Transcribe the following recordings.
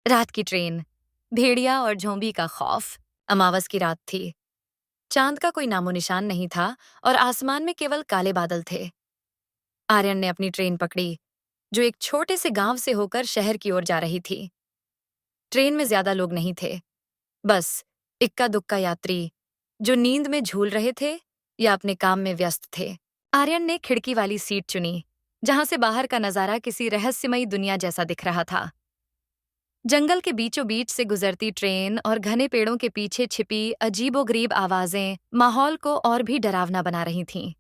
रात की ट्रेन, भेड़िया और झोंबी का खौफ। अमावस की रात थी। चांद का कोई नामो निशान नहीं था और आसमान में केवल काले बादल थे। आर्यन ने अपनी ट्रेन पकड़ी, जो एक छोटे से गांव से होकर शहर की ओर जा रही थी। ट्रेन में ज्यादा लोग नहीं थे, बस इक्का दुक्का यात्री जो नींद में झूल रहे थे या अपने काम में व्यस्त थे। आर्यन ने खिड़की वाली सीट चुनी, जहां से बाहर का नजारा किसी रहस्यमयी दुनिया जैसा दिख रहा था। जंगल के बीचों बीच से गुजरती ट्रेन और घने पेड़ों के पीछे छिपी अजीबोगरीब आवाजें माहौल को और भी डरावना बना रही थीं।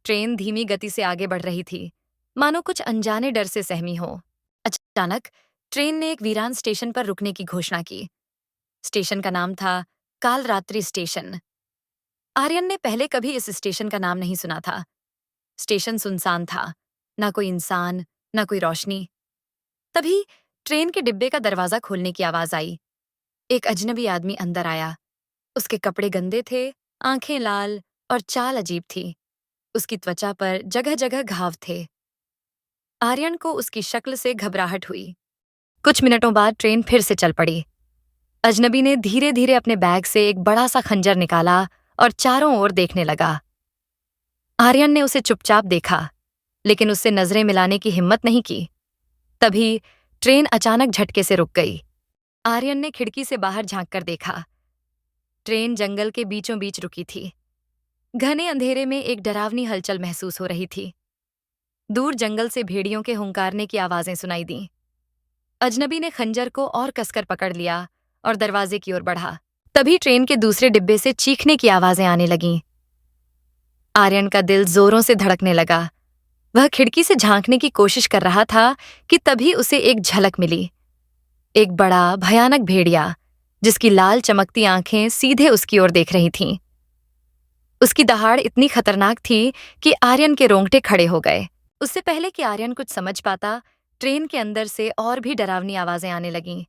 ट्रेन धीमी गति से आगे बढ़ रही थी, मानो कुछ अनजाने डर से सहमी हो। अचानक ट्रेन ने एक वीरान स्टेशन पर रुकने की घोषणा की। स्टेशन का नाम था कालरात्रि स्टेशन। आर्यन ने पहले कभी इस स्टेशन का नाम नहीं सुना था। स्टेशन सुनसान था, ना कोई इंसान, ना कोई रोशनी। तभी ट्रेन के डिब्बे का दरवाजा खोलने की आवाज आई। एक अजनबी आदमी अंदर आया। उसके कपड़े गंदे थे, आंखें लाल और चाल अजीब थी। उसकी त्वचा पर जगह जगह घाव थे। आर्यन को उसकी शक्ल से घबराहट हुई। कुछ मिनटों बाद ट्रेन फिर से चल पड़ी। अजनबी ने धीरे धीरे अपने बैग से एक बड़ा सा खंजर निकाला और चारों ओर देखने लगा। आर्यन ने उसे चुपचाप देखा, लेकिन उससे नजरें मिलाने की हिम्मत नहीं की। तभी ट्रेन अचानक झटके से रुक गई। आर्यन ने खिड़की से बाहर झांककर देखा। ट्रेन जंगल के बीचों बीच रुकी थी। घने अंधेरे में एक डरावनी हलचल महसूस हो रही थी। दूर जंगल से भेड़ियों के हुंकारने की आवाजें सुनाई दीं। अजनबी ने खंजर को और कसकर पकड़ लिया और दरवाजे की ओर बढ़ा। तभी ट्रेन के दूसरे डिब्बे से चीखने की आवाजें आने लगीं। आर्यन का दिल जोरों से धड़कने लगा। वह खिड़की से झांकने की कोशिश कर रहा था कि तभी उसे एक झलक मिली। एक बड़ा भयानक भेड़िया, जिसकी लाल चमकती आंखें सीधे उसकी ओर देख रही थीं। उसकी दहाड़ इतनी खतरनाक थी कि आर्यन के रोंगटे खड़े हो गए। उससे पहले कि आर्यन कुछ समझ पाता, ट्रेन के अंदर से और भी डरावनी आवाजें आने लगीं।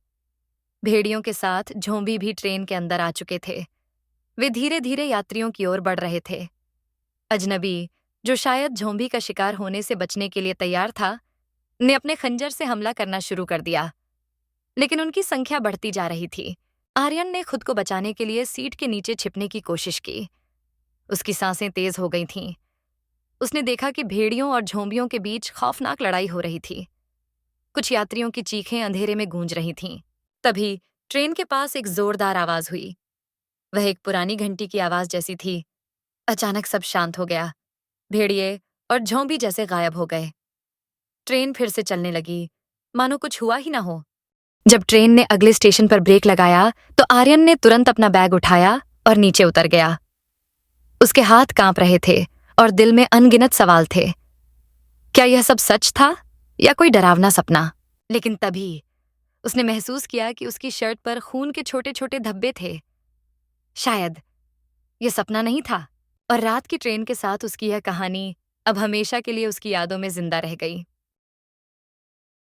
भेड़ियों के साथ झोंबी भी ट्रेन के अंदर आ चुके थे। वे धीरे धीरे यात्रियों की ओर बढ़ रहे थे। अजनबी, जो शायद झोंबी का शिकार होने से बचने के लिए तैयार था, ने अपने खंजर से हमला करना शुरू कर दिया। लेकिन उनकी संख्या बढ़ती जा रही थी। आर्यन ने खुद को बचाने के लिए सीट के नीचे छिपने की कोशिश की। उसकी सांसें तेज हो गई थीं। उसने देखा कि भेड़ियों और झोंबियों के बीच खौफनाक लड़ाई हो रही थी। कुछ यात्रियों की चीखें अंधेरे में गूंज रही थीं। तभी ट्रेन के पास एक जोरदार आवाज हुई। वह एक पुरानी घंटी की आवाज जैसी थी। अचानक सब शांत हो गया। भेड़िए और झोंबी जैसे गायब हो गए। ट्रेन फिर से चलने लगी, मानो कुछ हुआ ही ना हो। जब ट्रेन ने अगले स्टेशन पर ब्रेक लगाया, तो आर्यन ने तुरंत अपना बैग उठाया और नीचे उतर गया। उसके हाथ कांप रहे थे और दिल में अनगिनत सवाल थे। क्या यह सब सच था या कोई डरावना सपना? लेकिन तभी उसने महसूस किया कि उसकी शर्ट पर खून के छोटे छोटे धब्बे थे। शायद यह सपना नहीं था, और रात की ट्रेन के साथ उसकी यह कहानी अब हमेशा के लिए उसकी यादों में जिंदा रह गई।